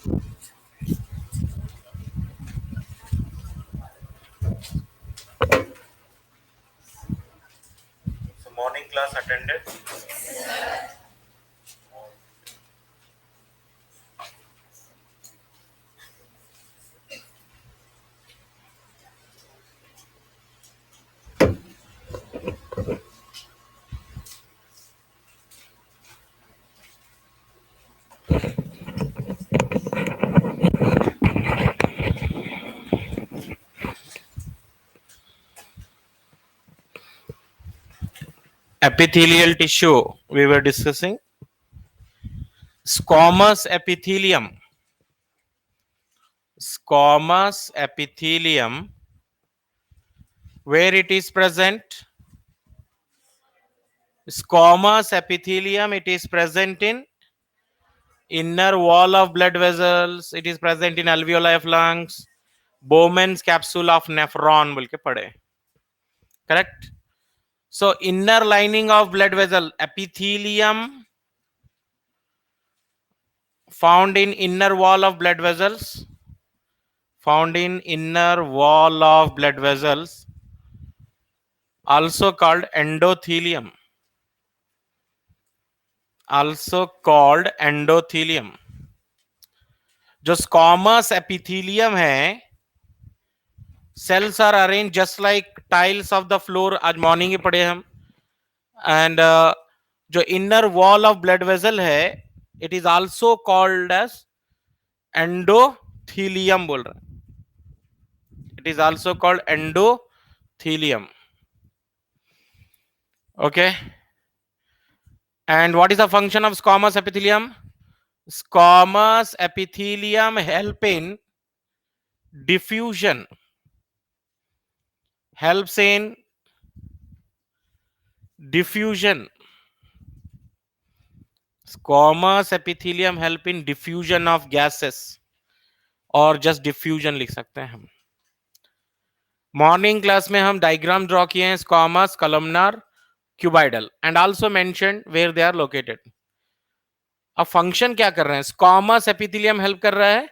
So morning class attended. Epithelial tissue we were discussing. Squamous epithelium. Squamous epithelium, where it is present? Squamous epithelium, it is present in inner wall of blood vessels, it is present in alveoli of lungs, Bowman's capsule of nephron बोल के पढ़े. Correct? So inner lining of blood vessel, epithelium found in inner wall of blood vessels, found in inner wall of blood vessels, also called endothelium. Also called endothelium. जो squamous epithelium है, cells are arranged just like tiles of the floor. आज morning ही पढ़े हम. And जो inner wall of blood vessel है, it is also called as endothelium बोल रहे हैं. It is also called endothelium. Okay. And what is the function of squamous epithelium? Squamous epithelium help in diffusion, helps in diffusion. Squamous epithelium help in diffusion of gases, और just diffusion लिख सकते हैं हम. Morning class में हम diagram draw किए हैं squamous, columnar, cuboidal and also mentioned where they are located. अब फंक्शन क्या कर रहे हैं? स्क्वामस एपिथेलियम हेल्प कर रहा है,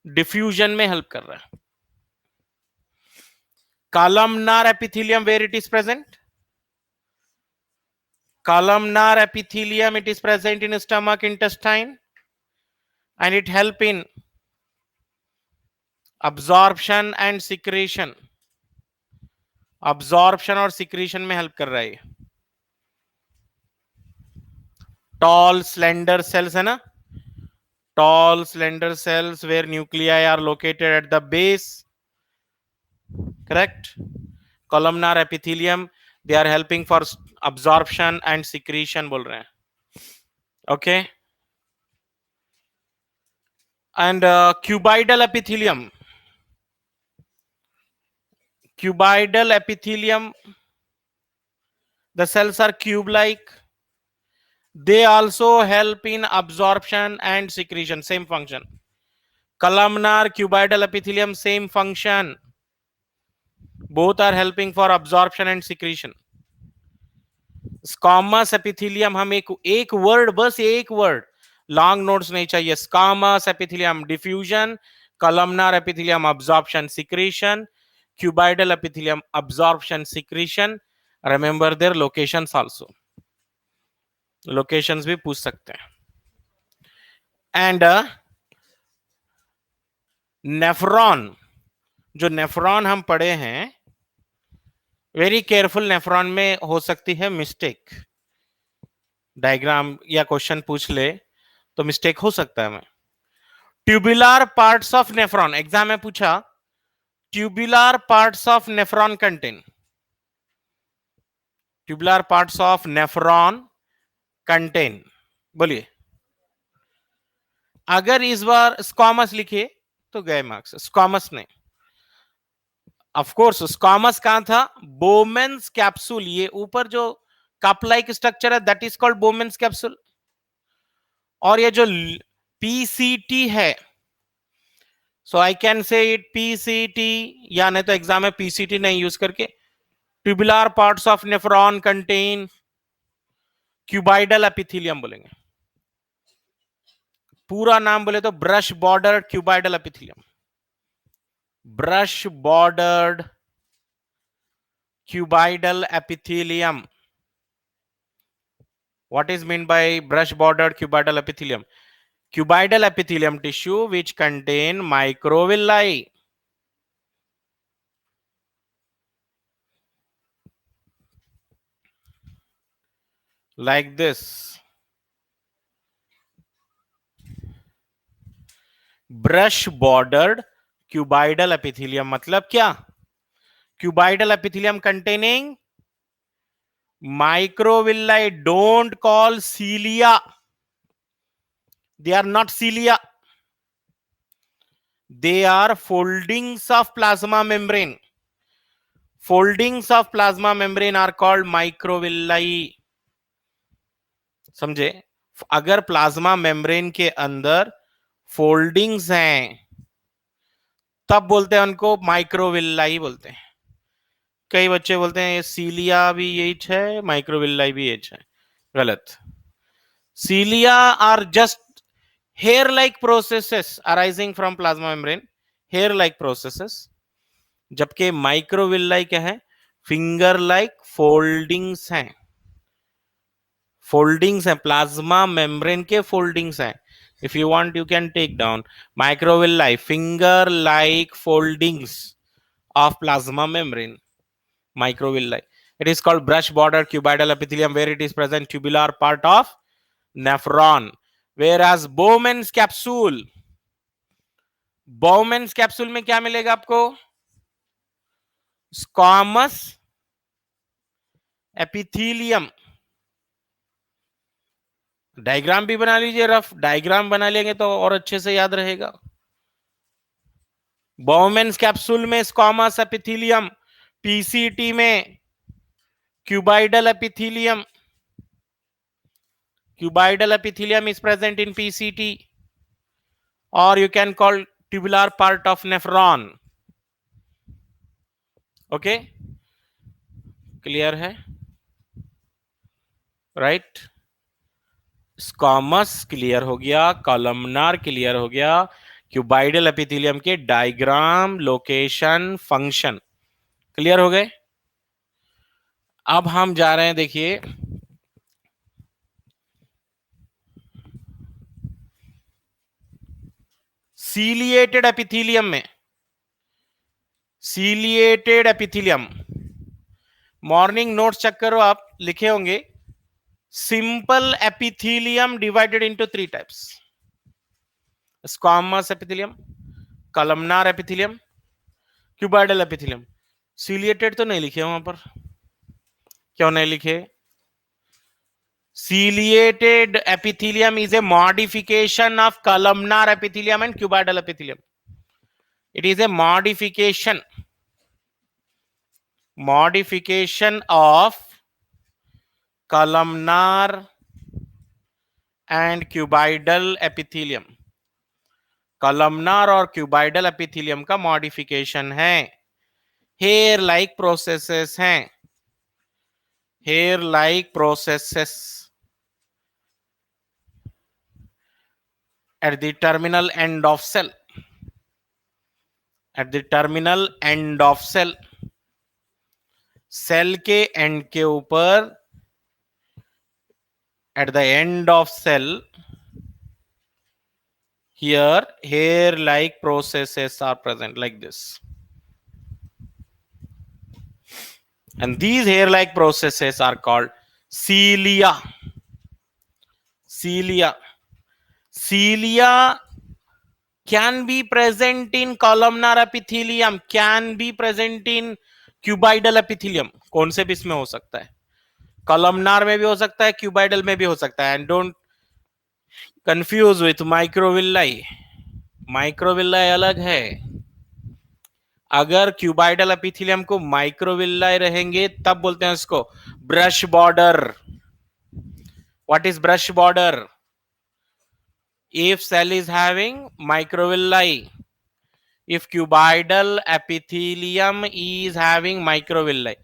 डिफ्यूजन में हेल्प कर रहा है. Columnar epithelium, where it is present? Columnar epithelium, it is present in stomach, intestine, and it help in absorption and secretion. Absorption और secretion में help कर रहा है. Tall slender cells है ना? Tall slender cells where nuclei are located at the base. Correct? Columnar epithelium, they are helping for absorption and secretion बोल रहे हैं. Okay. And cuboidal epithelium. Cuboidal epithelium, the cells are cube-like. They also help in absorption and secretion. Same function. Columnar, cuboidal epithelium, same function. Both are helping for absorption and secretion. Squamous epithelium, हम एक word, बस एक word, long notes नहीं चाहिए. Squamous epithelium diffusion, columnar epithelium absorption secretion, cuboidal epithelium absorption secretion. Remember their locations also. Locations भी पूछ सकते हैं. एंड नेफ्रॉन, जो नेफ्रॉन हम पढ़े हैं, वेरी केयरफुल. नेफ्रॉन में हो सकती है मिस्टेक. डायग्राम या क्वेश्चन पूछ ले तो मिस्टेक हो सकता है. Tubular parts of nephron, exam में पूछा, tubular parts of nephron contain. Tubular parts of nephron contain, बोलिए. अगर इस बार स्क्वामस लिखे तो गए मार्क्स. स्क्वामस नहीं. ऑफ कोर्स स्क्वामस कहां था? Bowman's capsule. ये ऊपर जो कप लाइक स्ट्रक्चर है, that is called Bowman's capsule. और ये जो पीसीटी है, so I can say it PCT, या नहीं तो एग्जाम में पीसीटी नहीं यूज करके tubular parts of nephron contain cuboidal epithelium बोलेंगे. पूरा नाम बोले तो brush bordered cuboidal epithelium, brush bordered cuboidal epithelium. What is meant by brush bordered cuboidal epithelium? Cuboidal epithelium tissue which contain microvilli. Like this. Brush bordered cuboidal epithelium मतलब क्या? Cuboidal epithelium containing microvilli. Don't call cilia. They are not cilia. They are foldings of plasma membrane. Foldings of plasma membrane are called microvilli. समझे? अगर plasma membrane के अंदर foldings हैं तब बोलते हैं उनको माइक्रोविल्लाई बोलते हैं. कई बच्चे बोलते हैं सीलिया भी यही है, माइक्रोविल्लाई भी यही है. गलत. Cilia are just hair like processes arising from plasma membrane, hair like processes. जबकि माइक्रोविल्लाई क्या है? फिंगर लाइक फोल्डिंग्स हैं. फोल्डिंग्स हैं, प्लाज्मा मेम्ब्रेन के फोल्डिंग्स हैं. If you want, you can take down microvilli, finger-like foldings of plasma membrane. Microvilli. It is called brush-bordered cuboidal epithelium, where it is present tubular part of nephron. Whereas Bowman's capsule, Bowman's capsule में क्या मिलेगा आपको? Squamous epithelium. Diagram भी बना लीजिए, rough diagram बना लेंगे तो और अच्छे से याद रहेगा. Bowman's कैप्सूल में स्क्वामस एपिथेलियम, पीसीटी में cuboidal epithelium. Cuboidal epithelium is present in PCT, or you can call tubular part of nephron. Okay, clear है? Right? स्क्वामस क्लियर हो गया, कॉलमनार क्लियर हो गया. क्यूबाइडल एपिथेलियम के डायग्राम, लोकेशन, फंक्शन क्लियर हो गए. अब हम जा रहे हैं, देखिए सीलिएटेड एपिथेलियम में. Ciliated epithelium, morning notes check करो, आप लिखे होंगे. Simple epithelium divided into three types: squamous epithelium, columnar epithelium, cuboidal epithelium. Ciliated तो नहीं लिखे वहां पर, क्यों नहीं लिखे? Ciliated epithelium is a modification of columnar epithelium and cuboidal epithelium. It is a modification of columnar and cuboidal epithelium. Columnar और cuboidal epithelium का मॉडिफिकेशन है. हेयर लाइक प्रोसेसेस हैं, hair like processes at the terminal end of cell. At the terminal end of cell, cell के end के ऊपर, at the end of cell, here hair like processes are present like this, and these hair like processes are called cilia. Cilia can be present in columnar epithelium, can be present in cuboidal epithelium. कौन से भी इसमें हो सकता है? Columnar में भी हो सकता है, क्यूबाइडल में भी हो सकता है. And don't confuse with microvilli. Microvilli अलग है. अगर क्यूबाइडल एपिथेलियम को माइक्रोविल्लाई रहेंगे तब बोलते हैं इसको brush border. What is brush border? If cell is having microvilli, if cuboidal epithelium is having microvilli,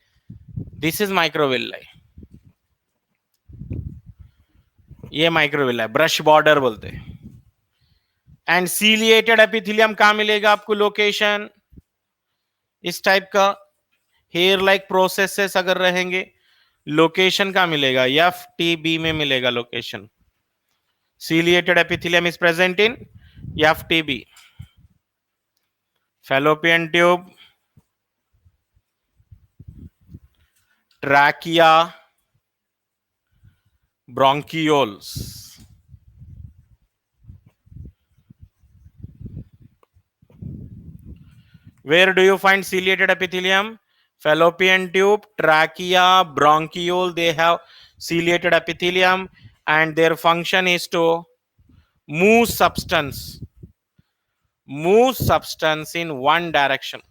this is microvilli. ये माइक्रोविल्लाई ब्रश बॉर्डर बोलते हैं. एंड सीलिएटेड एपिथेलियम कहां मिलेगा आपको लोकेशन? इस टाइप का हेयर लाइक प्रोसेसेस अगर रहेंगे, लोकेशन कहां मिलेगा? FTB में मिलेगा location. Ciliated epithelium is present in FTB. Fallopian tube, trachea, bronchioles. Where do you find ciliated epithelium? Fallopian tube, trachea, bronchiole, they have ciliated epithelium, and their function is to move substance in one direction.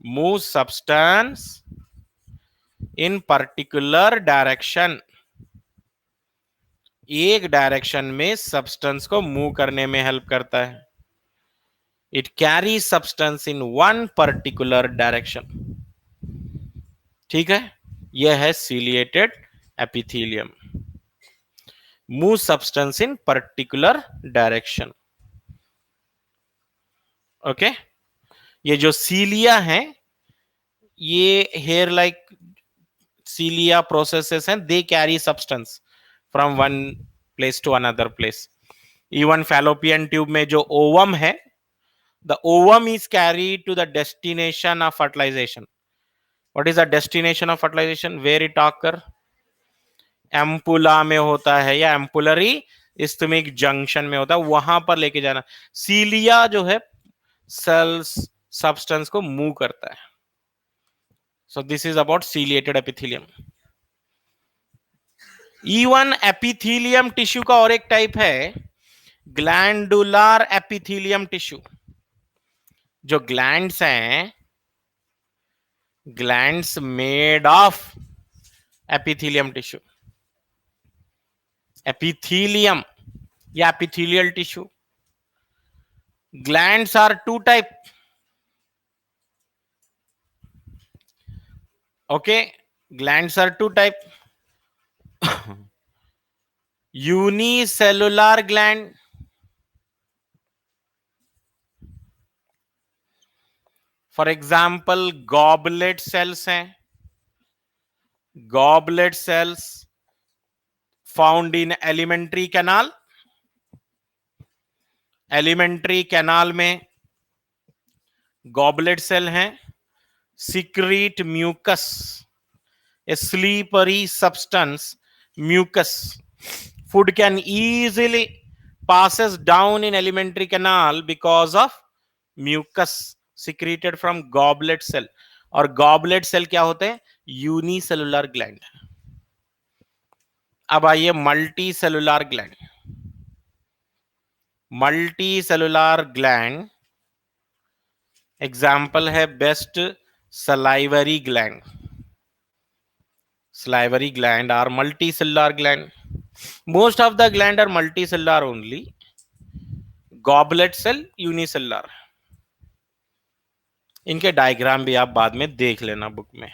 Move substance in particular direction. एक direction में substance को move करने में help करता है. It carry substance in one particular direction. ठीक है, यह है ciliated epithelium. Move substance in particular direction. Okay, ये जो सीलिया है, ये हेयर लाइक सीलिया प्रोसेसेस हैं. They carry substance from one place to another place. Even fallopian tube में जो ओवम है, the ovum is carried to the destination of fertilization. What is the destination of fertilization? Where it occur? Ampulla में होता है या ampullary isthmic junction में होता है, वहां पर लेके जाना. सीलिया जो है सेल्स सब्सटेंस को मूव करता है. So this is about ciliated epithelium. Even epithelium tissue का और एक टाइप है ग्लैंडुलर एपिथेलियम टिश्यू. जो ग्लैंड्स हैं, glands made of epithelium tissue. Epithelium या epithelial tissue. Glands are two type. Okay, glands are two type. Unicellular gland, for example goblet cells हैं. Goblet cells found in alimentary canal. Alimentary canal में goblet cell हैं. Secrete mucus, a slippery substance, mucus. Food can easily passes down in alimentary canal because of mucus secreted from goblet cell. और goblet cell क्या होते हैं? Unicellular gland. अब आइए multicellular gland. Multicellular gland example है best salivary gland. salivary gland are multicellular gland. Most of the gland are multicellular only. Goblet cell unicellular. इनके diagram भी आप बाद में देख लेना बुक में.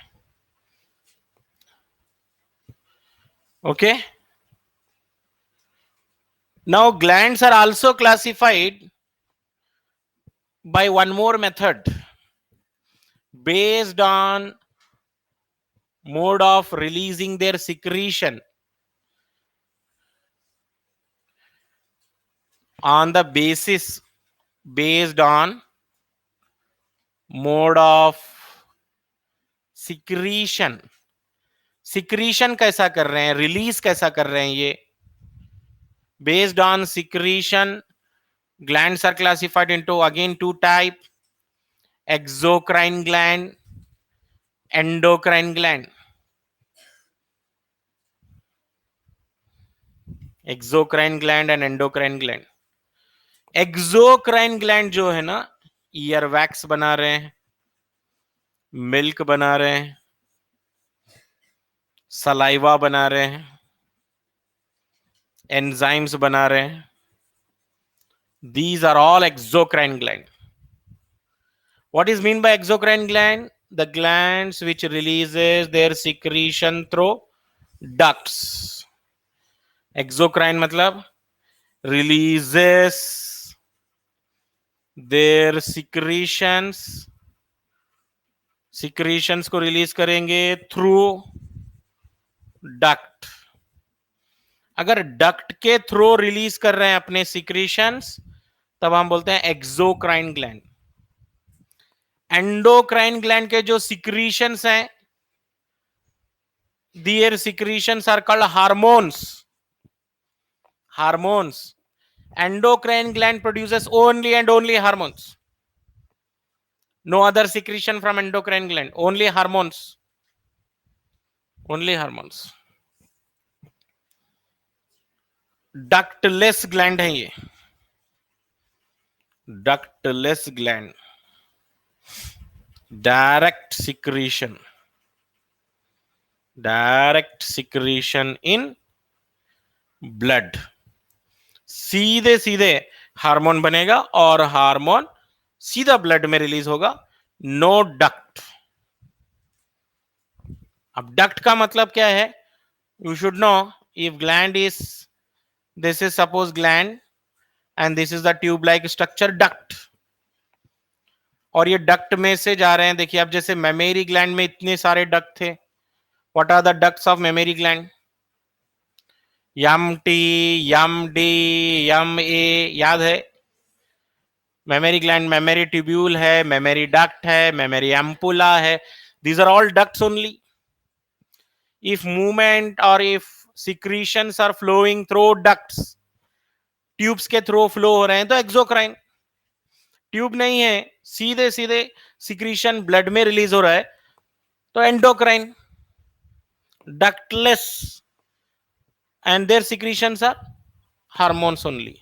Okay, now glands are also classified by one more method based on mode of releasing their secretion. On the basis based on mode of secretion. secretion कैसा कर रहे हैं, रिलीज कैसा कर रहे हैं ये. based on secretion, glands are classified into again two type: exocrine gland, endocrine gland. exocrine gland and endocrine gland. Exocrine gland जो है ना, ईयर वैक्स बना रहे हैं, मिल्क बना रहे हैं, सलाइवा बना रहे हैं, एंजाइम्स बना रहे हैं. These are all exocrine gland. What is mean by exocrine gland? The glands which releases their secretion through ducts. Exocrine मतलब releases their secretions को रिलीज करेंगे थ्रू डक्ट. अगर डक्ट के थ्रू रिलीज कर रहे हैं अपने सिक्रीशंस, तब हम बोलते हैं एक्सोक्राइन ग्लैंड. एंडोक्राइन ग्लैंड के जो सिक्रीशंस हैं, their secretions are called hormones. Endocrine gland produces only and only hormones. No other secretion from endocrine gland, only hormones. Ductless gland है ये, ductless gland. Direct secretion in blood. सीधे hormone बनेगा और hormone सीधा blood में release होगा. No duct. अब duct का मतलब क्या है? You should know. If gland is, this is suppose gland and this is the tube like structure duct, और ये डक्ट में से जा रहे हैं. देखिए, अब जैसे मेमेरी ग्लैंड में इतने सारे डक्ट थे. What are the ducts of mammary gland? M T, M D, M A, याद है? मेमेरी ग्लैंड, मेमेरी ट्यूब्यूल है, मेमेरी डक्ट है, मेमेरी एम्पुला है. These are all ducts only. if movement or if secretions are flowing through ducts, tubes के through flow हो रहे हैं, तो एक्सोक्राइन. ट्यूब नहीं है, सीधे सिक्रीशन ब्लड में रिलीज हो रहा है, तो endocrine. Ductless and their secretions are hormones only.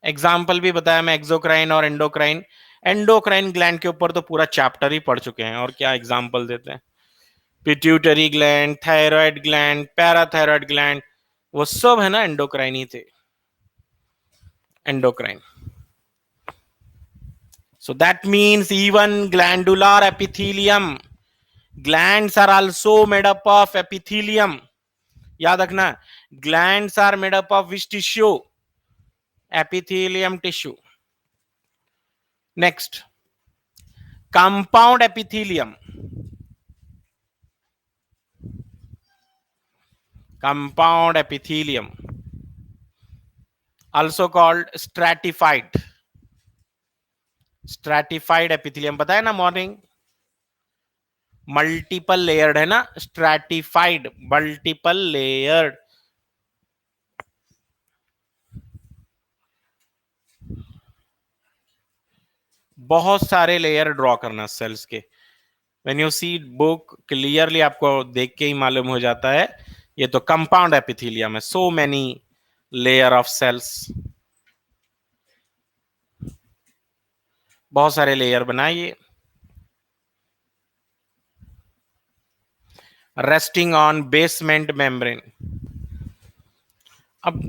Example भी बताया मैं एक्सोक्राइन और एंडोक्राइन. एंडोक्राइन ग्लैंड के ऊपर तो पूरा चैप्टर ही पढ़ चुके हैं, और क्या एग्जाम्पल देते हैं. Pituitary gland, thyroid gland, parathyroid gland, वो सब है ना एंडोक्राइन ही थे. Endocrine. So that means even glandular epithelium, glands are also made up of epithelium. याद रखना, glands are made up of which tissue? Epithelium tissue. Next, compound epithelium. Compound epithelium, also called stratified. Stratified epithelium बताया ना morning. Multiple layered है ना, stratified, multiple layered. बहुत सारे layer draw करना cells के. When you see book clearly आपको देख के ही मालूम हो जाता है ये तो कंपाउंड एपिथेलियम है. So many layer of cells, बहुत सारे लेयर बनाइए. Resting on basement membrane. अब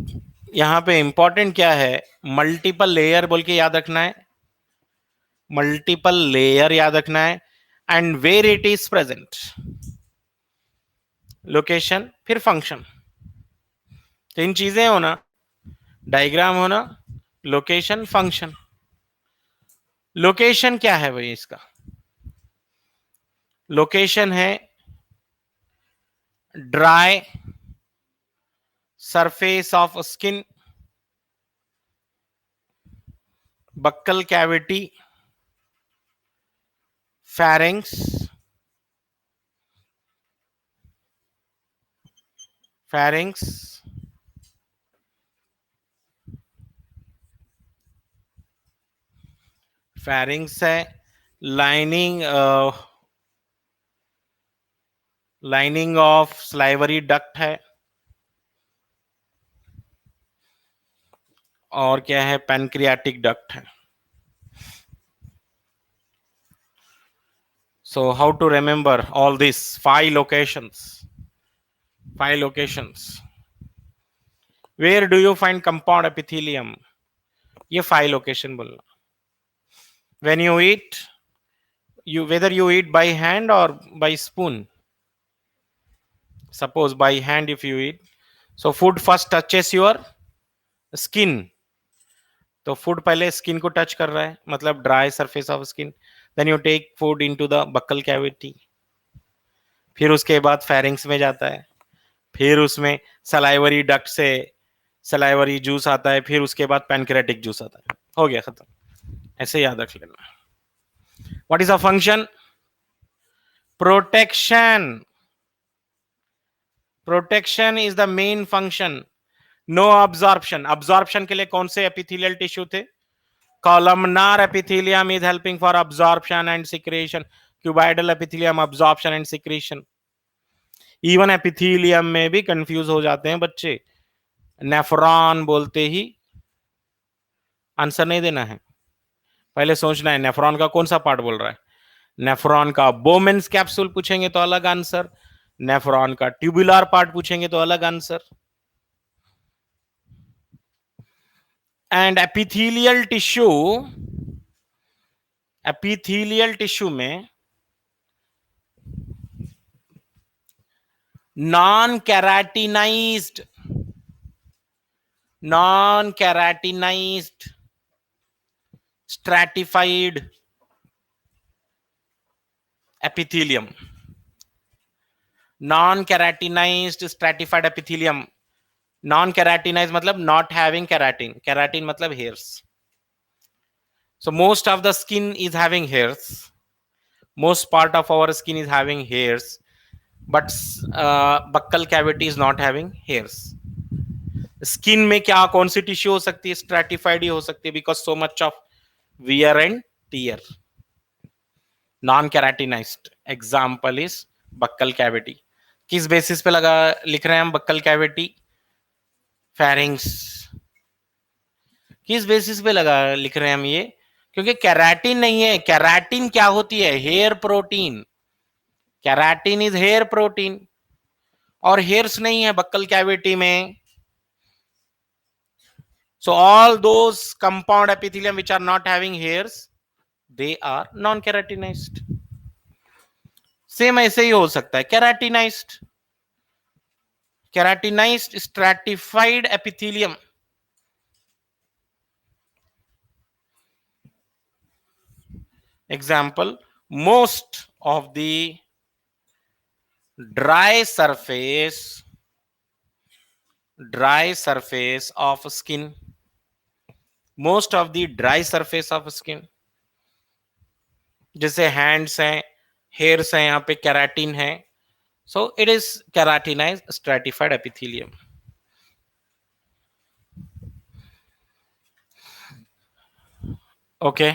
यहां पे इंपॉर्टेंट क्या है? मल्टीपल लेयर बोल के याद रखना है. मल्टीपल लेयर याद रखना है. And where it is present, location, फिर फंक्शन. तीन चीजें होना, डायग्राम होना, लोकेशन, फंक्शन. लोकेशन क्या है भाई इसका? लोकेशन है dry surface of skin, buccal cavity, pharynx, pharynx है. लाइनिंग ऑफ स्लाइवरी डक्ट है. और क्या है? पैनक्रियाटिक डक्ट है. So how to remember all these 5 locations? 5 locations. Where do you find compound epithelium? ये 5 location बोलना. When you eat, whether you eat by hand or by spoon. Suppose by hand if you eat, so food first touches your skin, तो food पहले skin को touch कर रहा है, मतलब dry surface of skin, then you take food into the buccal cavity, फिर उसके बाद फेरिंग्स में जाता है, फिर उसमें सलाइवरी डक्ट से सलाइवरी जूस आता है, फिर उसके बाद पैनक्रेटिक जूस आता है, हो गया खत्म। ऐसे याद रख लेना। What is a function? Protection. Protection is the main function. No absorption. Absorption के लिए कौन से एपिथेलियल टिश्यू थे? Columnar epithelium is helping for absorption and secretion, cuboidal epithelium absorption and secretion. Even epithelium में भी कंफ्यूज हो जाते हैं बच्चे, नेफ्रॉन बोलते ही आंसर नहीं देना है, पहले सोचना है नेफ्रॉन का कौन सा पार्ट बोल रहा है। नेफ्रॉन का बोमेन्स कैप्सूल पूछेंगे तो अलग आंसर, नेफ्रॉन का ट्यूबुलर पार्ट पूछेंगे तो अलग आंसर। एंड एपिथेलियल टिश्यू में non keratinized stratified epithelium, non keratinized stratified epithelium. Non keratinize मतलब नॉट हैविंग कैराटिन, कैराटिन मतलब hairs. So most of the skin is having hairs, most part of our skin is having hairs, but buccal cavity is not having hairs. Skin में क्या कौन सी tissue हो सकती है? Stratified ही हो सकती है, because so much of wear and tear. Non keratinized example is buccal cavity. किस बेसिस पे लगा लिख रहे हैं हम बक्कल कैविटी? फेरिंग्स। किस बेसिस पे लगा लिख रहे हैं हम ये? क्योंकि कैराटिन नहीं है। कैराटिन क्या होती है? Hair protein. Keratin is hair protein, और हेयर्स नहीं है बक्कल कैविटी में। So all those compound epithelium which are not having hairs, they are non-keratinized. Same ऐसे ही हो सकता है keratinized, keratinized stratified epithelium. Example, most of the dry surface of skin, most of the dry surface of skin, जैसे hands हैं, hairs हैं, यहाँ पे केराटिन है, so it is keratinized stratified epithelium. Okay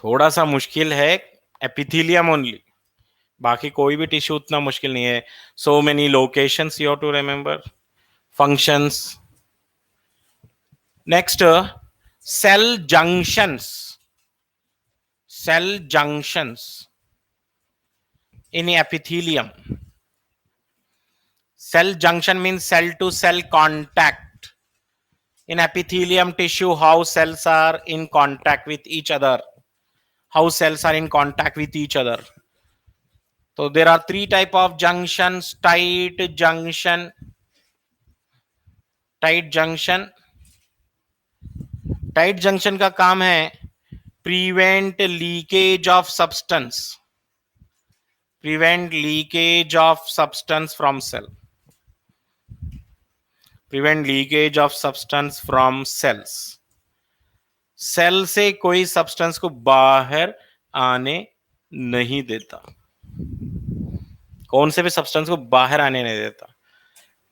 थोड़ा सा मुश्किल है एपिथेलियम ओनली, बाकी कोई भी टिश्यू उतना मुश्किल नहीं है। So many locations you have to remember, functions. Next, cell junctions in epithelium. Cell junction means cell to cell contact. In epithelium tissue, how cells are in contact with each other? How cells are in contact with each other? So there are three type of junctions: tight junction. Tight junction का काम है prevent leakage of substance from cell. Prevent leakage of substance from cells. Cell से कोई substance को बाहर आने नहीं देता, कौन से भी सब्सटेंस को बाहर आने नहीं देता।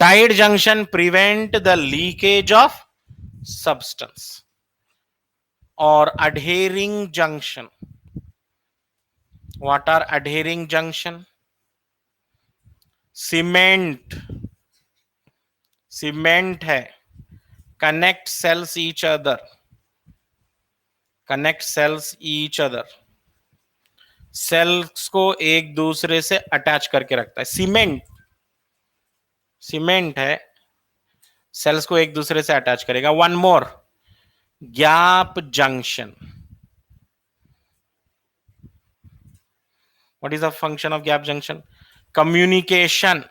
Tight junction prevent the leakage of substance. और adhering junction, what are adhering junction? Cement है, connect cells each other, cells को एक दूसरे से अटैच करके रखता है। सीमेंट है, सेल्स को एक दूसरे से अटैच करेगा। One more, gap junction. What is the function of gap junction? Communication.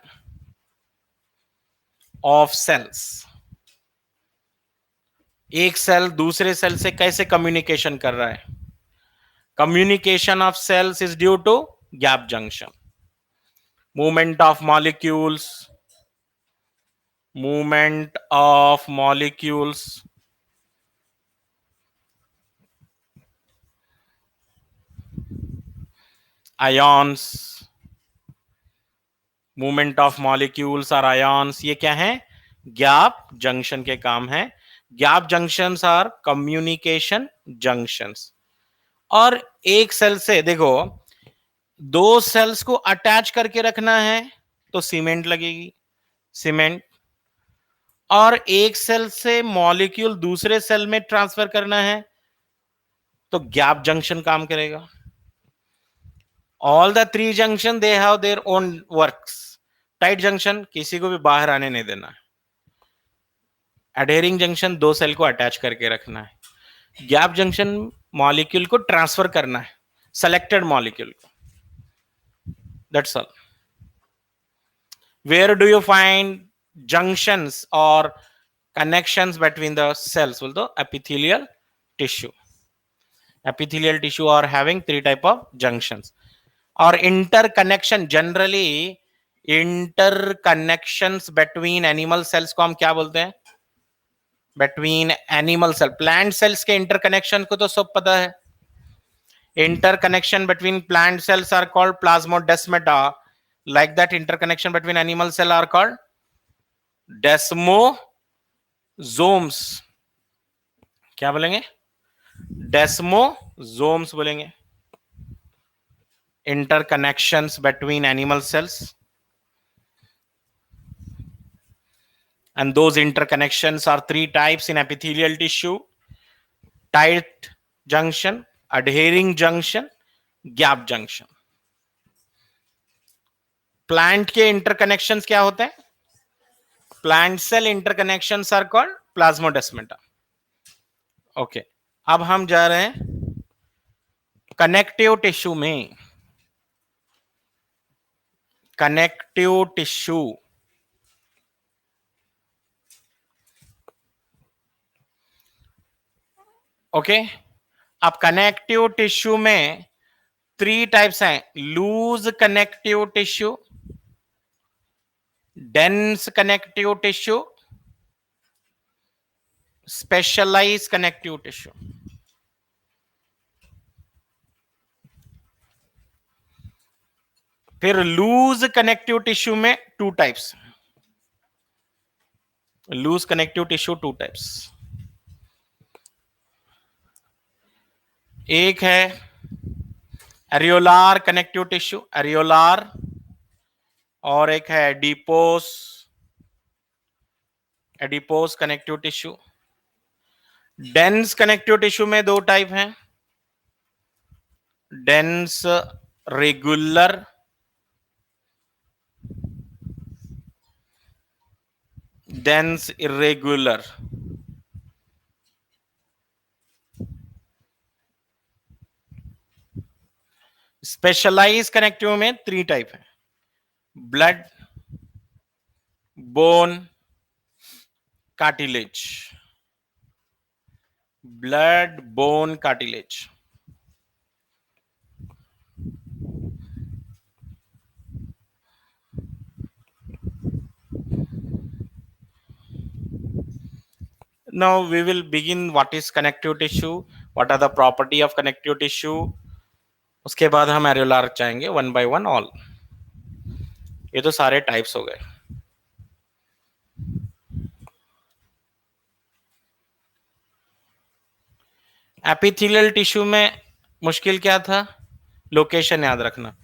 Of cells. एक सेल दूसरे सेल से कैसे कम्युनिकेशन कर रहा है? Communication of cells is due to gap junction. Movement of molecules, movement of molecules, ions, movement of molecules और ions, ये क्या है? गैप जंक्शन के काम है। Gap junctions are communication junctions. और एक सेल से देखो, दो सेल्स को अटैच करके रखना है तो सीमेंट लगेगी, सीमेंट। और एक सेल से मॉलिक्यूल दूसरे सेल में ट्रांसफर करना है तो गैप जंक्शन काम करेगा। All the three junction they have their own works. Tight junction किसी को भी बाहर आने नहीं देना। एडहेरिंग जंक्शन दो सेल को अटैच करके रखना है। गैप जंक्शन मॉलिक्यूल को ट्रांसफर करना है, सेलेक्टेड मॉलिक्यूल को। That's all. Where do you find junctions और connections between the cells? Well, the epithelial tissue. Epithelial tissue are having three type of junctions. और interconnection, generally interconnections between animal cells को हम क्या बोलते हैं? Between animal cell, plant cells के interconnection को तो सब पता है। Interconnection between plant cells are called plasmodesmata. Like that, interconnection between animal cell are called desmosomes. क्या बोलेंगे? Desmosomes बोलेंगे। Interconnections between animal cells, and those interconnections are three types in epithelial tissue: tight junction, adhering junction, gap junction. Plant के interconnections क्या होते हैं? Plant cell interconnections are called plasmodesmata. Okay, अब हम जा रहे हैं कनेक्टिव टिश्यू में। Connective tissue, okay. अब कनेक्टिव टिश्यू में थ्री टाइप्स हैं: loose connective tissue, dense connective tissue, specialize connective tissue. फिर लूज कनेक्टिव टिश्यू में two types. Loose connective tissue two types. एक है एरियोलार कनेक्टिव टिश्यू, एरियोलार, और एक है adipose, adipose connective tissue. Dense connective tissue में दो टाइप हैं: dense regular, dense irregular. Specialize connective में थ्री टाइप है: blood, bone, cartilage. Blood, bone, cartilage. Now we will begin what is connective tissue, what are the property of connective tissue. उसके बाद हम एरियोलार चाहेंगे one by one all. ये तो सारे types हो गए। एपिथेलियल टिश्यू में मुश्किल क्या था? लोकेशन याद रखना।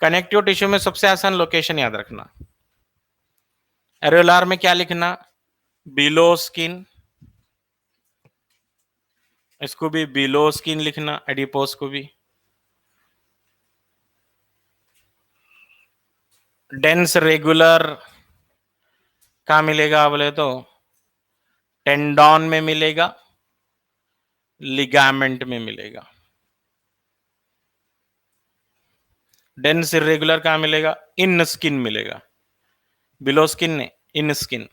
कनेक्टिव टिश्यू में सबसे आसान लोकेशन याद रखना। एरियोलार में क्या लिखना? बिलो स्किन, इसको भी बिलो स्किन लिखना, एडिपोस को भी। डेंस रेगुलर कहाँ मिलेगा बोले तो टेंडॉन में मिलेगा, लिगामेंट में मिलेगा। डेंस इरेगुलर कहाँ मिलेगा? इन स्किन मिलेगा, बिलो स्किन ने in skin.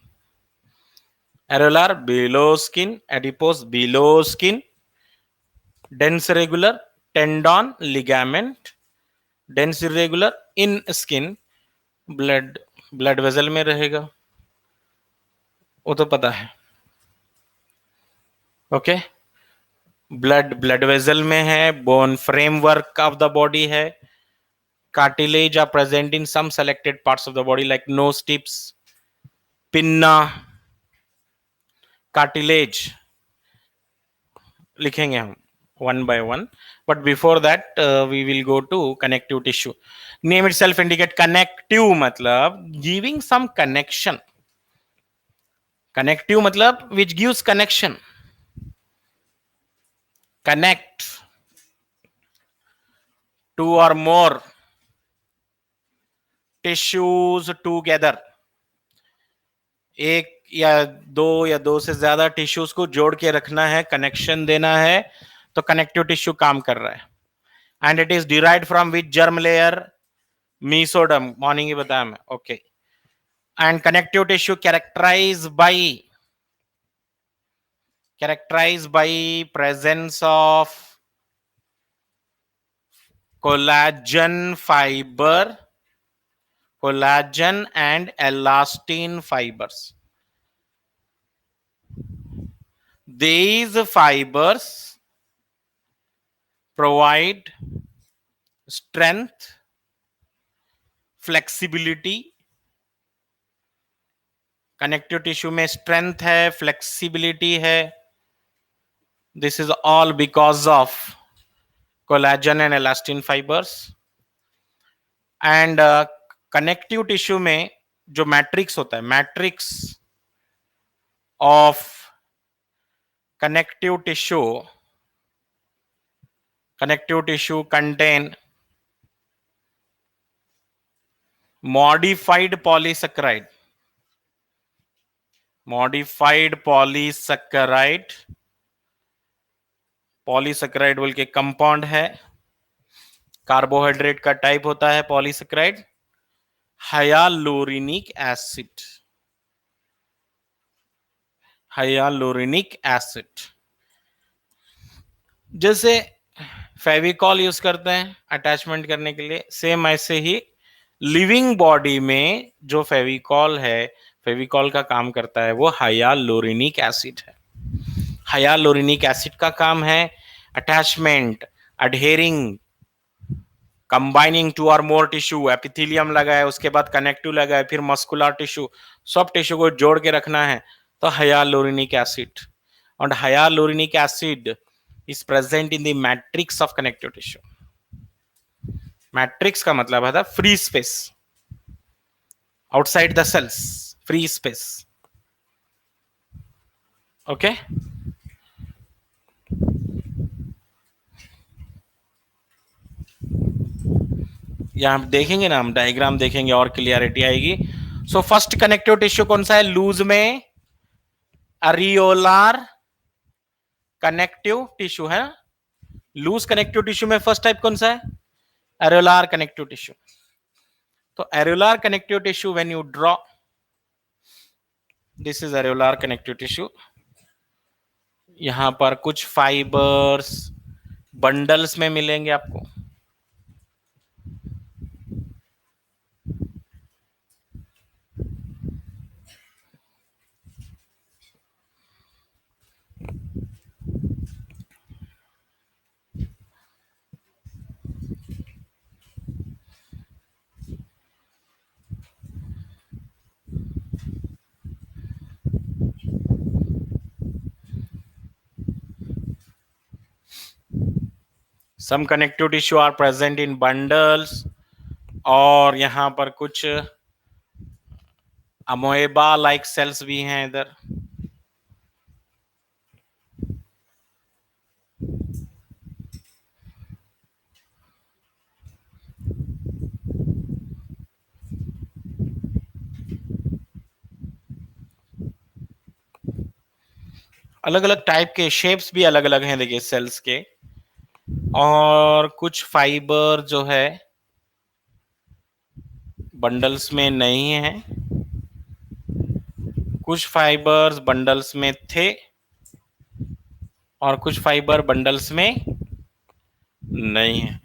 Areolar below skin, adipose below skin, dense regular tendon ligament, dense irregular in skin, blood blood vessel में रहेगा, वो तो पता है। ओके, ब्लड ब्लड वेसल में है, bone framework of the body है, cartilage are present in some selected parts of the body like nose tips, pinna, cartilage लिखेंगे हम one by one, but before that we will go to connective tissue. Name itself indicate connective मतलब giving some connection, connective मतलब which gives connection, connect two or more tissues together, एक या दो से ज्यादा tissues को जोड़ के रखना है, कनेक्शन देना है, तो कनेक्टिव टिश्यू काम कर रहा है। And it is derived from which germ layer, mesoderm, morning ही बताया मैं। Okay, and connective tissue characterize by presence of collagen fiber, collagen and elastin fibers. These fibers provide strength, flexibility. Connective tissue में strength है, flexibility है, this is all because of collagen and elastin fibers. And connective tissue में जो matrix होता है, matrix of connective tissue contain modified polysaccharide बोल के compound है, कार्बोहाइड्रेट का टाइप होता है पॉलीसेक्राइड, हाइयालुरोनिक एसिड। जैसे फेविकॉल यूज करते हैं अटैचमेंट करने के लिए, सेम ऐसे ही लिविंग बॉडी में जो फेविकॉल है, फेविकॉल का काम करता है वो हाइयालुरोनिक एसिड है। हाइयालुरोनिक एसिड का काम है अटैचमेंट, अडहेरिंग, कंबाइनिंग टू और मोर टिश्यू, एपिथेलियम लगाए, उसके बाद कनेक्टिव लगाए, फिर मस्कुलर टिश्यू, सब टिश्यू को जोड़ के रखना है, तो हाइयालुरोनिक एसिड। और hyaluronic acid is present in the matrix of connective tissue. Matrix का मतलब है free space, outside the cells, free space. Okay, यहां देखेंगे ना, हम डायग्राम देखेंगे और क्लियरिटी आएगी। सो फर्स्ट कनेक्टिव टिश्यू कौन सा है लूज में? अरियोलार कनेक्टिव टिश्यू है। लूज कनेक्टिव टिश्यू में फर्स्ट टाइप कौन सा है? Areolar connective tissue. तो areolar connective tissue when you draw, this is areolar connective tissue. यहां पर कुछ फाइबर्स बंडल्स में मिलेंगे आपको, some connective tissue are present in bundles, और यहां पर कुछ अमोएबा लाइक सेल्स भी हैं इधर। अलग अलग टाइप के शेप्स भी अलग अलग हैं देखिए सेल्स के। और कुछ फाइबर जो है बंडल्स में नहीं है, कुछ फाइबर्स बंडल्स में थे और कुछ फाइबर बंडल्स में नहीं है।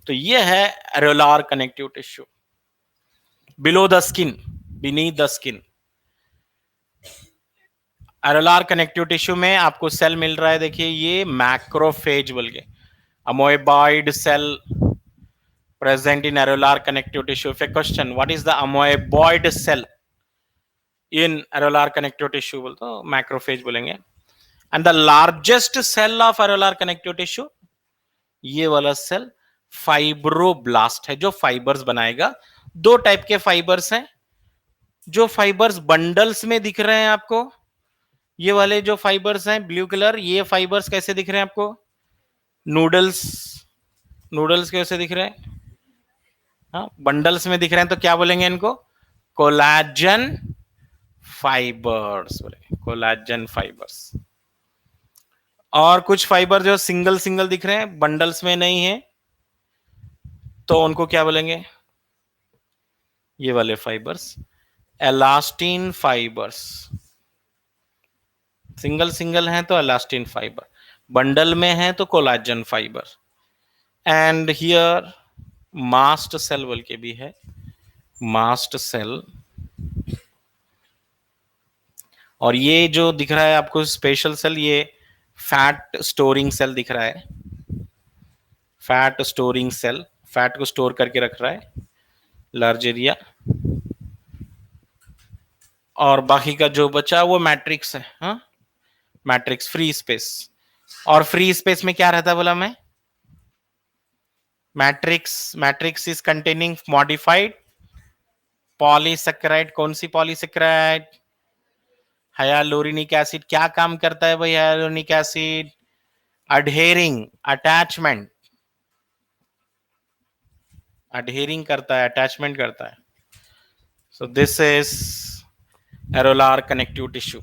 तो ये है areolar connective tissue below the skin, beneath the skin. Areolar connective tissue में आपको सेल मिल रहा है, देखिए ये मैक्रोफेज बोल के, अमोएबॉइड cell present in areolar connective tissue. If a question, what is the amoeboid cell in areolar connective tissue, बोल तो मैक्रोफेज बोलेंगे। and the largest cell of areolar connective tissue, ये वाला सेल फाइब्रोब्लास्ट है जो फाइबर्स बनाएगा। दो टाइप के फाइबर्स हैं, जो फाइबर्स बंडल्स में दिख रहे हैं आपको, ये वाले जो फाइबर्स हैं ब्लू कलर, ये फाइबर्स कैसे दिख रहे हैं आपको? नूडल्स, नूडल्स कैसे दिख रहे हैं? हाँ, बंडल्स में दिख रहे हैं, तो क्या बोलेंगे इनको? कोलाजन फाइबर्स बोलेंगे, कोलाजन फाइबर्स। और कुछ फाइबर जो सिंगल सिंगल दिख रहे हैं, बंडल्स में नहीं है, तो उनको क्या बोलेंगे? ये वाले fibers elastin fibers. Single single हैं तो एलास्टिन फाइबर, बंडल में है तो collagen fiber. And here mast cell बोल के भी है, मास्ट सेल। और ये जो दिख रहा है आपको स्पेशल सेल, ये फैट स्टोरिंग सेल दिख रहा है, फैट स्टोरिंग सेल, फैट को स्टोर करके रख रहा है लार्ज एरिया। और बाकी का जो बचा वो मैट्रिक्स है, हाँ मैट्रिक्स, फ्री स्पेस। और फ्री स्पेस में क्या रहता है बोला मैं? Matrix, matrix is containing modified polysaccharide. कौन सी पॉलीसेकेराइड? हाइयालुरोनिक एसिड। क्या काम करता है भाई हाइयालुरोनिक एसिड? अडहेरिंग, अटैचमेंट, अडहेरिंग करता है, अटैचमेंट करता है। So this is areolar connective tissue.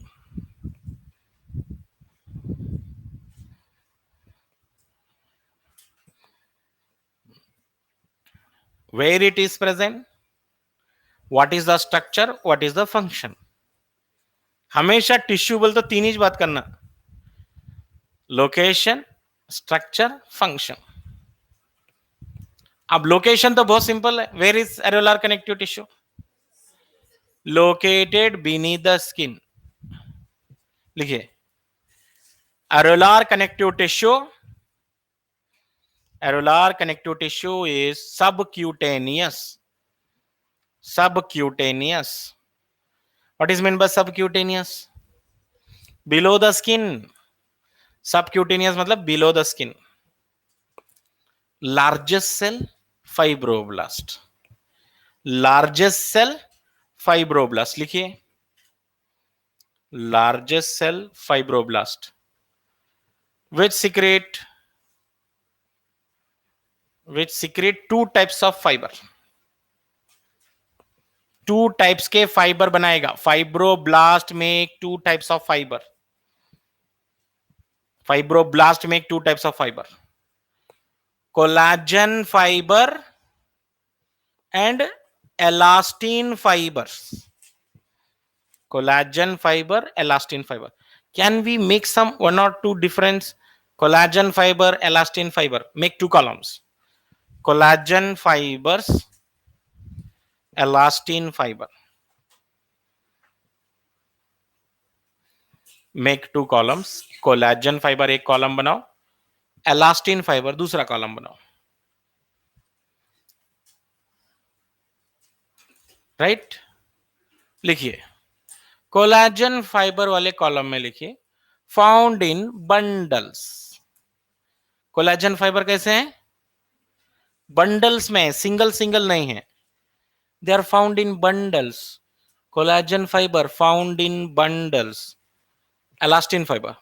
Where it is present, what is the structure, what is the function। हमेशा टिश्यू बोल तो तीन ही बात करना, लोकेशन, स्ट्रक्चर, फंक्शन। अब लोकेशन तो बहुत सिंपल है, where is areolar connective tissue? Located beneath the skin. लिखिए areolar connective tissue, areolar connective tissue is subcutaneous, subcutaneous। What is meant by subcutaneous? Below the skin। Subcutaneous मतलब below the skin। Largest cell fibroblast, largest cell fibroblast लिखिए, largest cell fibroblast which secrete two types of fiber। Two types के fiber बनाएगा। Fibroblast में two types of fiber, fibroblast में two types of fiber, collagen fiber and elastin fibers. Collagen fiber, elastin fiber. Can we make some one or two difference? Collagen fiber, elastin fiber, make two columns. Collagen fibers, elastin fiber, make two columns। Collagen fiber एक column बनाओ, elastin fiber दूसरा column बनाओ, right. लिखिए collagen fiber वाले column में लिखिए found in bundles. Collagen fibre कैसे हैं? बंडल्स में, सिंगल सिंगल नहीं है, they are found in bundles। collagen fiber found in bundles। elastin fiber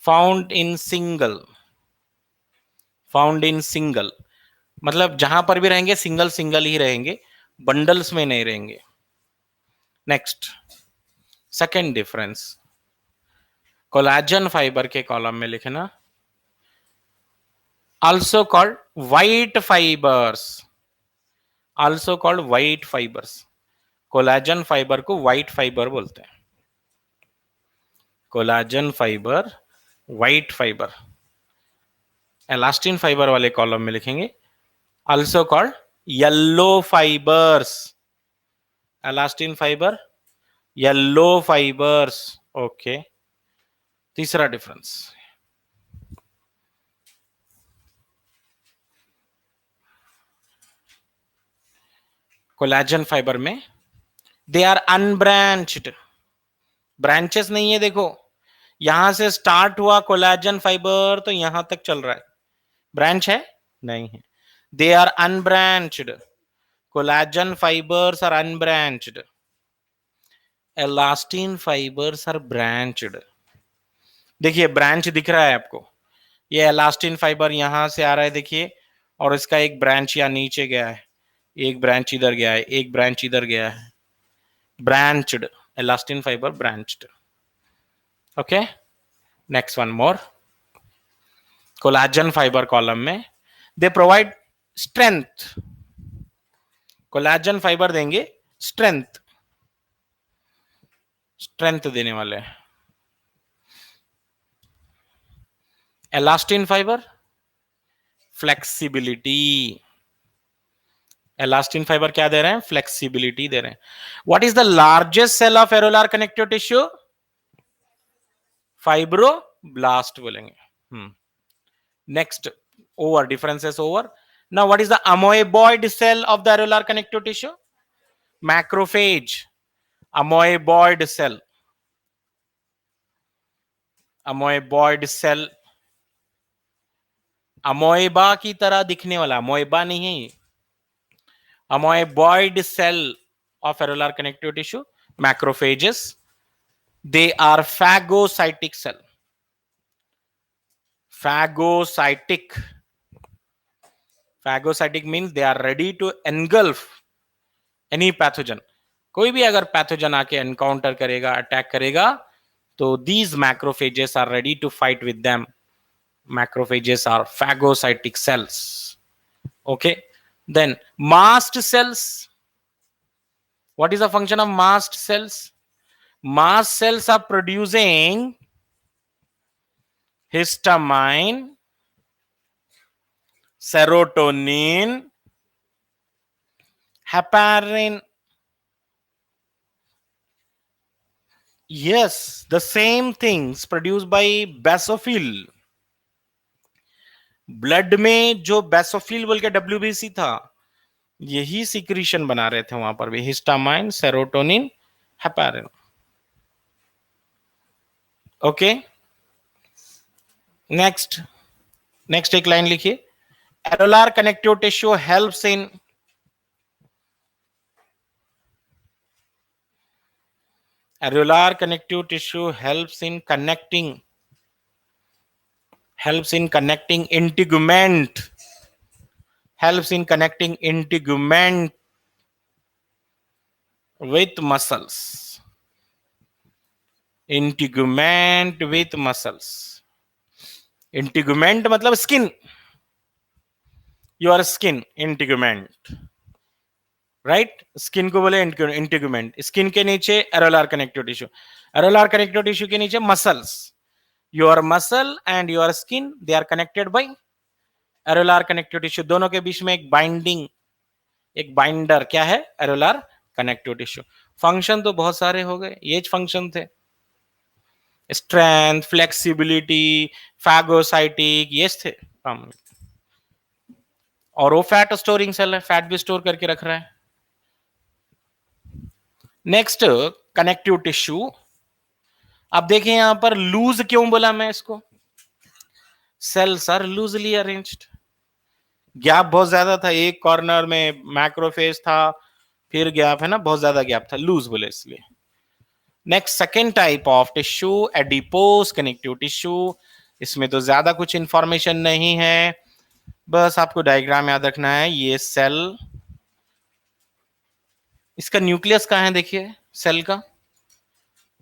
found in single, found in single मतलब जहां पर भी रहेंगे सिंगल सिंगल ही रहेंगे, बंडल्स में नहीं रहेंगे। Next second difference, collagen fibre के कॉलम में लिखना also called white fibers, also called white fibers। Collagen fiber को व्हाइट फाइबर बोलते हैं, collagen fiber, white fiber. Elastin fiber वाले कॉलम में लिखेंगे also called yellow fibers, elastin fiber, yellow fibers। Okay, तीसरा डिफरेंस, कोलेजन फाइबर में दे are unbranched, branches नहीं है। देखो यहां से स्टार्ट हुआ कोलेजन फाइबर तो यहां तक चल रहा है, ब्रांच है नहीं है। They are unbranched, collagen fibers are unbranched, elastin fibers are branched. देखिए ब्रांच दिख रहा है आपको, ये एलास्टिन फाइबर यहां से आ रहा है देखिए, और इसका एक ब्रांच यहाँ नीचे गया है, एक ब्रांच इधर गया है, एक ब्रांच इधर गया है, branched, elastin fiber branched। okay, next one more, collagen fiber column में they provide strength, collagen fiber देंगे strength, strength देने वाले हैं। elastin fiber flexibility, elastin fiber क्या दे रहे हैं, flexibility दे रहे हैं। what is the largest cell of areolar connective tissue, fibroblast बोलेंगे। Next, over, differences over. Now what is the amoeboid cell of the areolar connective tissue, macrophage, amoeboid cell, amoeboid cell, अमोएबा की तरह दिखने वाला, अमोएबा नहीं है, amoeboid cell of areolar connective tissue, macrophages, they are phagocytic cell, phagocytic, phagocytic means they are ready to engulf any pathogen। कोई भी अगर pathogen आके एनकाउंटर करेगा, अटैक करेगा, तो these macrophages are ready to fight with them। macrophages are phagocytic cells। okay, then mast cells, what is the function of mast cells? Mast cells are producing histamine, serotonin, heparin। yes, the same things produced by basophil। Blood में जो basophil बोल के WBC था, यही secretion बना रहे थे वहां पर भी, histamine, serotonin, heparin. Okay, next, next एक लाइन लिखिए, areolar connective tissue helps in, areolar connective tissue helps in connecting, helps in connecting integument, helps in connecting integument with muscles, integument with muscles। integument मतलब skin, your skin, integument, right, skin को बोले integument. Skin के नीचे areolar connective tissue, areolar connective tissue के नीचे muscles, your muscle and your skin they are connected by areolar connective tissue. दोनों के बीच में एक बाइंडिंग, एक बाइंडर क्या है, एरोलार कनेक्टिव टिश्यू। फंक्शन तो बहुत सारे हो गए, ये फंक्शन थे, स्ट्रेंथ, फ्लेक्सिबिलिटी, फैगोसाइटिक, ये थे। और वो फैट स्टोरिंग सेल है, फैट भी स्टोर करके रख रहा है। Next, connective tissue. अब देखें यहां पर लूज क्यों बोला मैं इसको, cells are loosely arranged, gap बहुत ज्यादा था, एक कॉर्नर में मैक्रोफेज था, फिर गैप है ना, बहुत ज्यादा गैप था, लूज बोले इसलिए। Next, second type of tissue, adipose connective tissue. इसमें तो ज्यादा कुछ इंफॉर्मेशन नहीं है, बस आपको डायग्राम याद रखना है। ये सेल, इसका न्यूक्लियस कहां है, देखिए सेल का,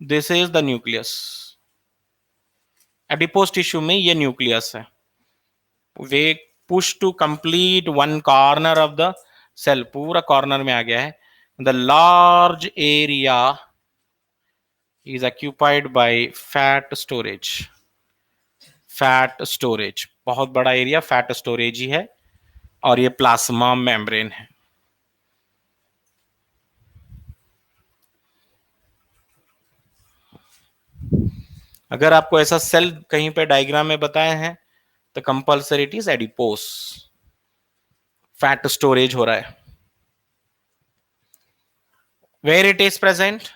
this is the nucleus. Adipose tissue में ये न्यूक्लियस है, वे push to complete one corner of the cell, पूरा कॉर्नर में आ गया है। The large area is occupied by fat storage. Fat storage, बहुत बड़ा एरिया फैट स्टोरेज ही है, और ये प्लाज्मा मेम्ब्रेन है. अगर आपको ऐसा सेल कहीं पे डायग्राम में बताए हैं तो compulsory it is adipose. Fat storage हो रहा है. Where it is present?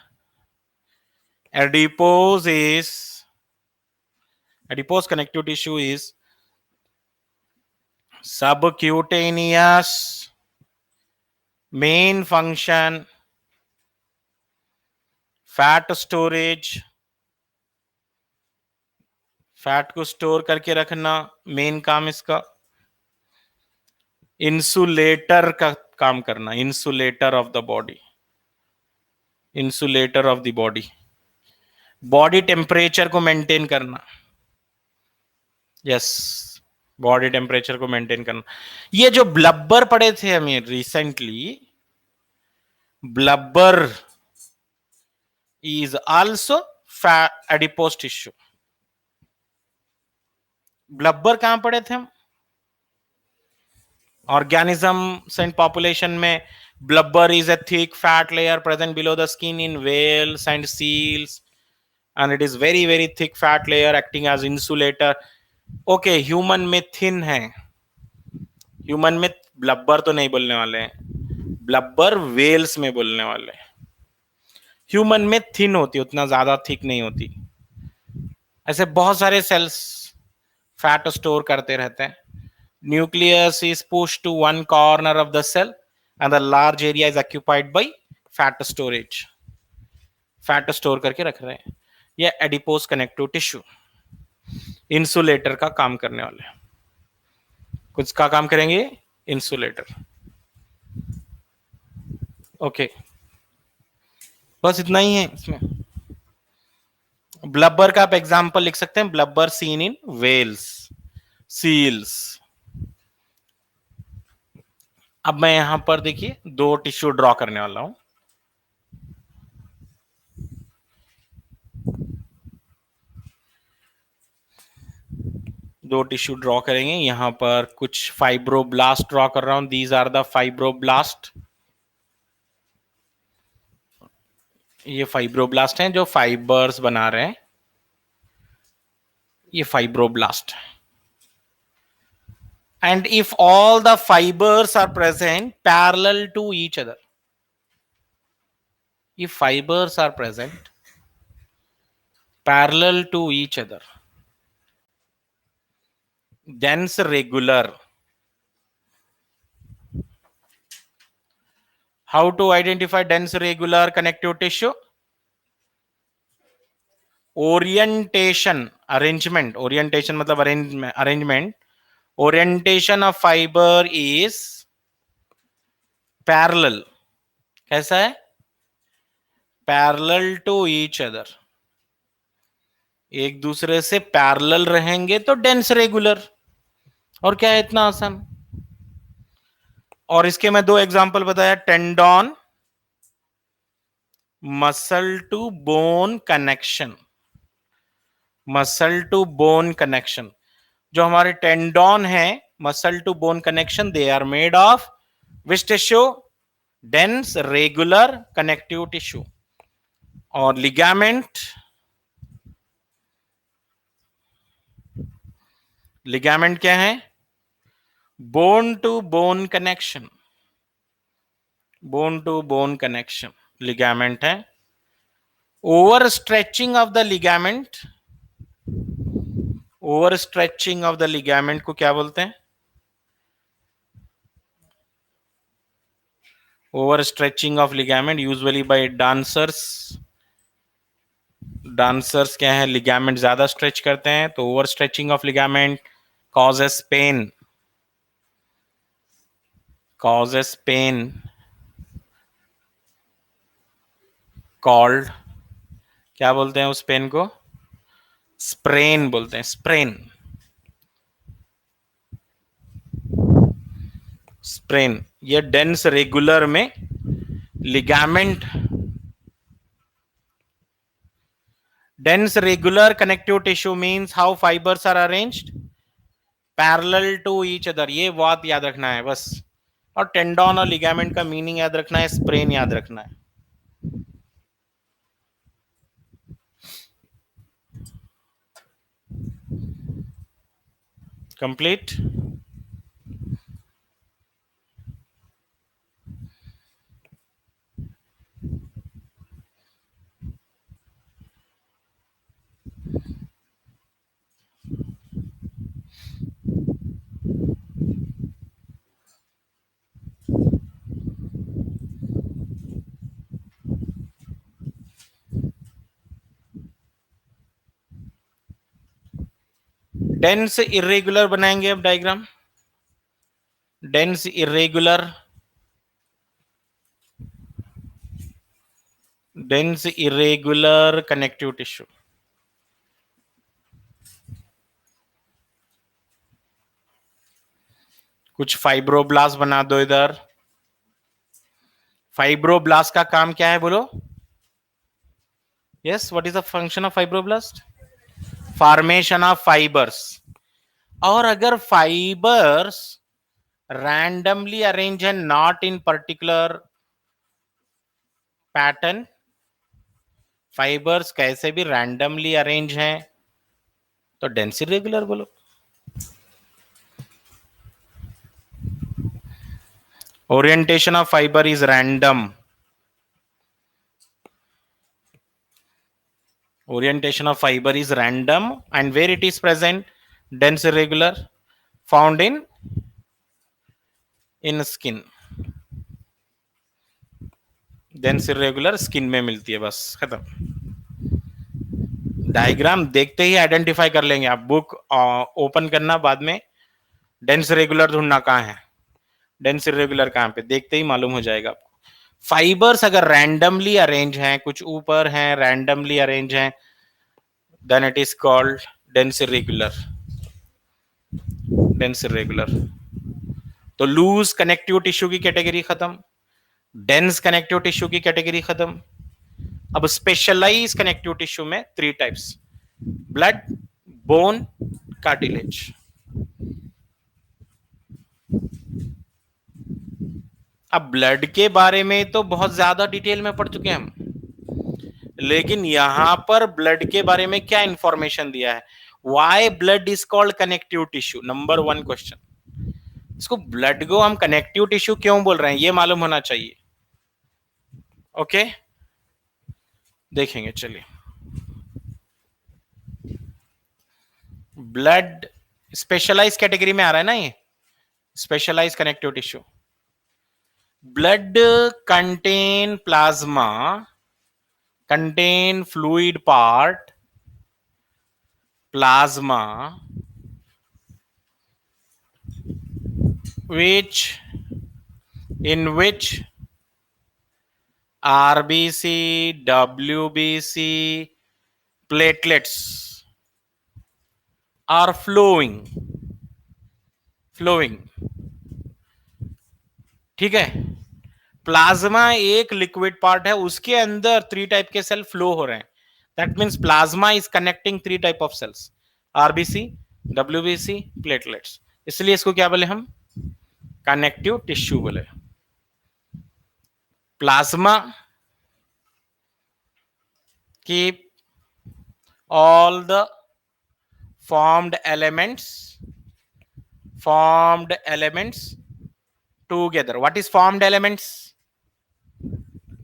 adipose connective tissue is subcutaneous. Main function fat storage, fat को स्टोर करके रखना मेन काम इसका. इंसुलेटर का काम करना, insulator of the body, insulator of the body. Body temperature को मेंटेन करना. यस, बॉडी टेम्परेचर को मेंटेन करना. ये जो ब्लबर पड़े थे हमें recently, blubber is also adipose tissue. Blubber कहां पड़े थे हम? Organisms and population में blubber is a thick fat layer present below the skin in whales and seals, and it is very very thick fat layer acting as insulator. Okay, human में thin है. Human में blubber तो नहीं बोलने वाले हैं, blubber whales में बोलने वाले हैं. ह्यूमन में थिन होती, उतना ज्यादा थिक नहीं होती. ऐसे बहुत सारे सेल्स फैट स्टोर करते रहते हैं. Nucleus is push to one corner of the cell and the large area is occupied by fat storage. Fat store करके रख रहे हैं. ये एडिपोज कनेक्टिव टिश्यू इंसुलेटर का काम करने वाले हैं. कुछ का काम करेंगे, इंसुलेटर. ओके, बस इतना ही है इसमें. ब्लबर का आप एग्जांपल लिख सकते हैं, blubber seen in whales, seals. अब मैं यहां पर देखिए दो टिश्यू ड्रॉ करने वाला हूं. दो टिश्यू ड्रॉ करेंगे. यहां पर कुछ फाइब्रोब्लास्ट ड्रॉ कर रहा हूं. These are the fibroblast. ये फाइब्रोब्लास्ट हैं जो फाइबर्स बना रहे हैं. ये fibroblast. And if all the fibers are present parallel to each other, if fibers are present parallel to each other, dense regular. How to identify dense regular connective tissue? Orientation, arrangement. Orientation मतलब arrangement. Orientation of fiber is parallel. कैसा है? Parallel to each other. एक दूसरे से parallel रहेंगे तो dense regular. और क्या है इतना आसान? और इसके मैं दो एग्जांपल बताया. Tendon, muscle to bone connection. Muscle to bone connection, जो हमारे टेंडन है, muscle to bone connection, they are made of which tissue? Dense regular connective tissue. और लिगामेंट, लिगामेंट क्या है? Bone to bone connection. Bone to bone connection ligament है. Over stretching of the ligament, over stretching of the ligament को क्या बोलते हैं? Over stretching of ligament usually by dancers. Dancers क्या है, लिगामेंट ज्यादा स्ट्रेच करते हैं, तो over stretching of ligament causes pain, causes pain called, क्या बोलते हैं उस पेन को? स्प्रेन बोलते हैं. Sprain, sprain. ये डेंस रेगुलर में ligament, dense regular connective tissue means how fibers are arranged parallel to each other, ये बात याद रखना है बस। और टेंडन और लिगामेंट का मीनिंग याद रखना है, स्प्रेन याद रखना है। कंप्लीट। डेंस इरेगुलर बनाएंगे अब diagram. Dense irregular, dense irregular connective tissue. कुछ फाइब्रोब्लास्ट बना दो इधर। फाइब्रोब्लास्ट का काम क्या है बोलो? Yes, what is the function of fibroblast? Formation of fibres. और अगर फाइबर्स रैंडमली अरेंज है, not in particular pattern, fibres कैसे भी रैंडमली अरेंज हैं, तो डेंस इरेगुलर बोलो। Orientation of fibre is random. Orientation of fiber is random, and where it is present, dense irregular, found in skin। dense irregular skin में मिलती है, बस खत्म। डायग्राम देखते ही आइडेंटिफाई कर लेंगे आप। बुक ओपन करना बाद में, डेंस रेगुलर ढूंढना कहाँ है, डेंस इरेगुलर कहाँ पे, देखते ही मालूम हो जाएगा आपको। फाइबर्स अगर रैंडमली अरेंज हैं, कुछ ऊपर हैं, रैंडमली अरेंज हैं, then it is called dense irregular. Dense irregular. तो लूज कनेक्टिव टिश्यू की कैटेगरी खत्म, डेंस कनेक्टिव टिश्यू की कैटेगरी खत्म। अब स्पेशलाइज कनेक्टिव टिश्यू में 3 टाइप्स, ब्लड, बोन, कार्टिलेज। अब ब्लड के बारे में तो बहुत ज्यादा डिटेल में पढ़ चुके हैं हम, लेकिन यहां पर ब्लड के बारे में क्या इंफॉर्मेशन दिया है? Why blood is called connective tissue, number 1 question. इसको ब्लड को हम कनेक्टिव टिश्यू क्यों बोल रहे हैं, ये मालूम होना चाहिए। ओके, देखेंगे चलिए। ब्लड स्पेशलाइज कैटेगरी में आ रहा है ना, ये specialize connective tissue. Blood contain plasma, contain fluid part, plasma, in which RBC, WBC, platelets are flowing। ठीक है, प्लाज्मा एक लिक्विड पार्ट है, उसके अंदर 3 टाइप के सेल फ्लो हो रहे हैं। That means plasma is connecting 3 type of cells, RBC, WBC, platelets. इसलिए इसको क्या बोले हम? कनेक्टिव टिश्यू बोले। Plasma keep all the formed elements together। what is formed elements?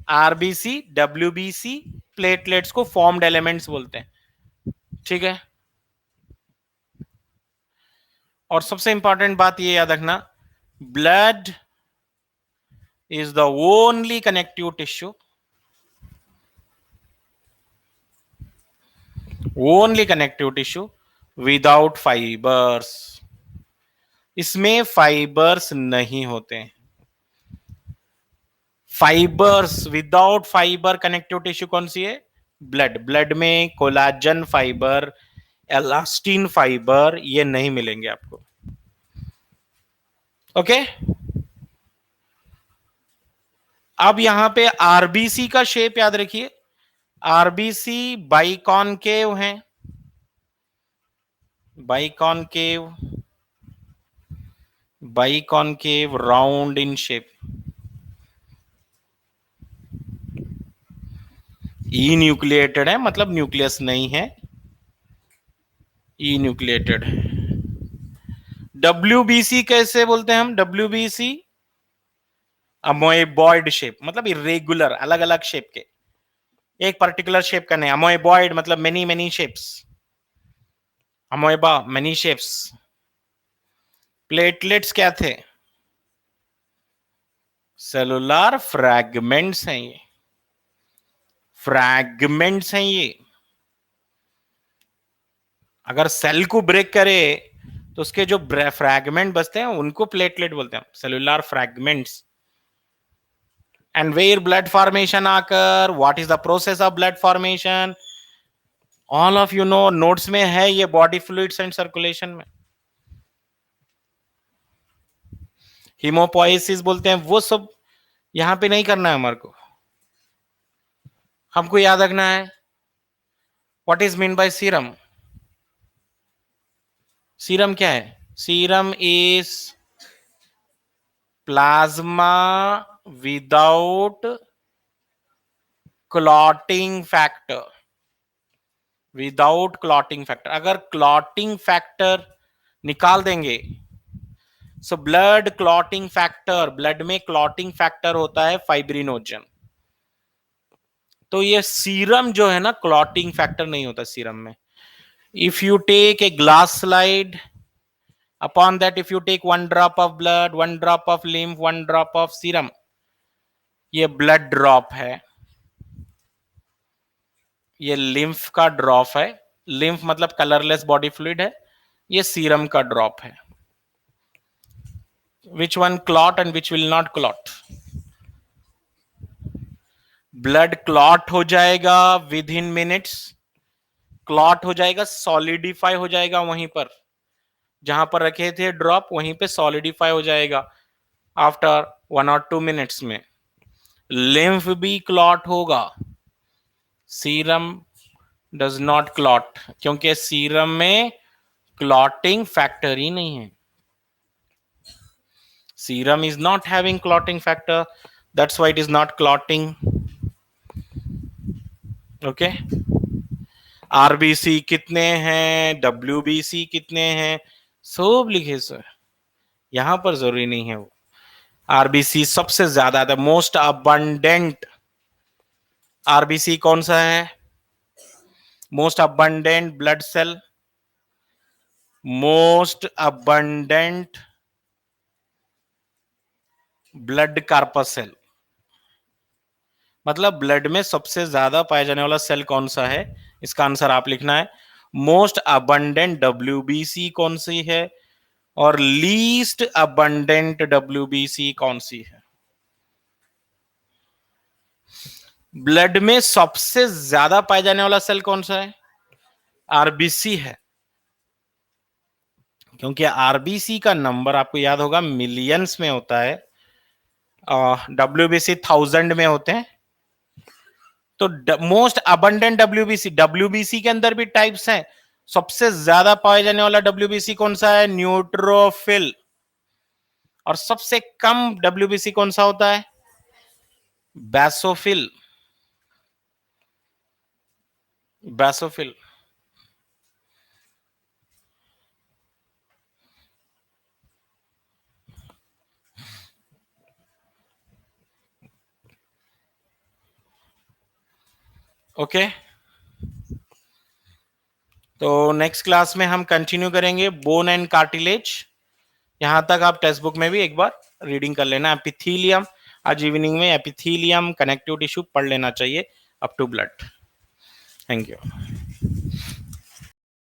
RBC, WBC, platelets को फॉर्म्ड एलिमेंट्स बोलते हैं। ठीक है, और सबसे इंपॉर्टेंट बात ये याद रखना, blood is the only connective tissue, only connective tissue without fibres. इसमें फाइबर्स नहीं होते हैं। Fibres, without fibre connective tissue कौन सी है? ब्लड। ब्लड में कोलाजन फाइबर, एलास्टिन फाइबर ये नहीं मिलेंगे आपको। ओके, अब यहां पे आरबीसी का शेप याद रखिए, आरबीसी बाइकॉनकेव है, biconcave, biconcave, round in shape. E nucleated है, मतलब न्यूक्लियस नहीं है, ई न्यूक्लिएटेड है। डब्ल्यूबीसी कैसे बोलते हैं हम? डब्ल्यूबीसी अमोएबॉइड शेप, मतलब इरेगुलर, अलग अलग शेप के, एक पर्टिकुलर शेप का नहीं। अमोएबॉइड मतलब many many shapes, amoeba many shapes. Platelets क्या थे? सेलुलर फ्रैगमेंट्स हैं ये, फ्रैगमेंट्स हैं ये। अगर सेल को ब्रेक करे तो उसके जो फ्रैगमेंट बचते हैं उनको प्लेटलेट बोलते हैं, cellular fragments. And where blood formation occur, what is the process of blood formation, all of you know, notes में है ये, body fluids and circulation में। हीमोपोइसिस बोलते हैं, वो सब यहां पे नहीं करना है हमारे को, हमको याद रखना है what is mean by serum. Serum क्या है? Serum is plasma without clotting factor, without clotting factor. अगर क्लॉटिंग फैक्टर निकाल देंगे, so blood clotting factor, blood में क्लॉटिंग फैक्टर होता है फाइब्रिनोजन, तो ये सीरम जो है ना, क्लॉटिंग फैक्टर नहीं होता सीरम में। If you take a glass slide, upon that if you take 1 drop of blood, 1 drop of lymph, 1 drop of serum, ये ब्लड ड्रॉप है, ये लिम्फ का ड्रॉप है। लिम्फ मतलब कलरलेस बॉडी फ्लूइड है, ये सीरम का ड्रॉप है। Which one clot and which will not clot? Blood clot हो जाएगा विद इन मिनट्स, क्लॉट हो जाएगा, सॉलिडिफाई हो जाएगा, वहीं पर जहां पर रखे थे ड्रॉप वहीं पे सॉलिडिफाई हो जाएगा आफ्टर 1 और 2 मिनट्स में। लिम्फ भी क्लॉट होगा, सीरम डज नॉट क्लॉट, क्योंकि सीरम में क्लॉटिंग फैक्टर ही नहीं है। Serum is not having clotting factor, that's why it is not clotting. Okay, RBC कितने हैं, डब्ल्यूबीसी कितने हैं, सब लिखे सर, यहां पर जरूरी नहीं है वो। आरबीसी सबसे ज्यादा, द मोस्ट अबंडेंट आरबीसी कौन सा है? Most abundant blood cell, most abundant blood corpus cell, मतलब ब्लड में सबसे ज्यादा पाया जाने वाला सेल कौन सा है, इसका आंसर आप लिखना है। मोस्ट अबंडेंट डब्ल्यूबीसी कौन सी है और लीस्ट अबंडेंट डब्ल्यूबीसी कौन सी है? ब्लड में सबसे ज्यादा पाया जाने वाला सेल कौन सा है? आरबीसी है, क्योंकि आरबीसी का नंबर आपको याद होगा मिलियंस में होता है, डब्ल्यूबीसी 1000 में होते हैं। तो मोस्ट अबंडेंट डब्ल्यूबीसी, डब्ल्यूबीसी के अंदर भी टाइप्स हैं, सबसे ज्यादा पाया जाने वाला डब्ल्यूबीसी कौन सा है? न्यूट्रोफिल। और सबसे कम डब्ल्यूबीसी कौन सा होता है? Basophil, basophil. ओके, तो नेक्स्ट क्लास में हम कंटिन्यू करेंगे बोन एंड कार्टिलेज। यहां तक आप टेक्स्ट बुक में भी एक बार रीडिंग कर लेना। एपिथीलियम, आज इवनिंग में एपिथीलियम कनेक्टिव टिश्यू पढ़ लेना चाहिए up to blood. Thank you.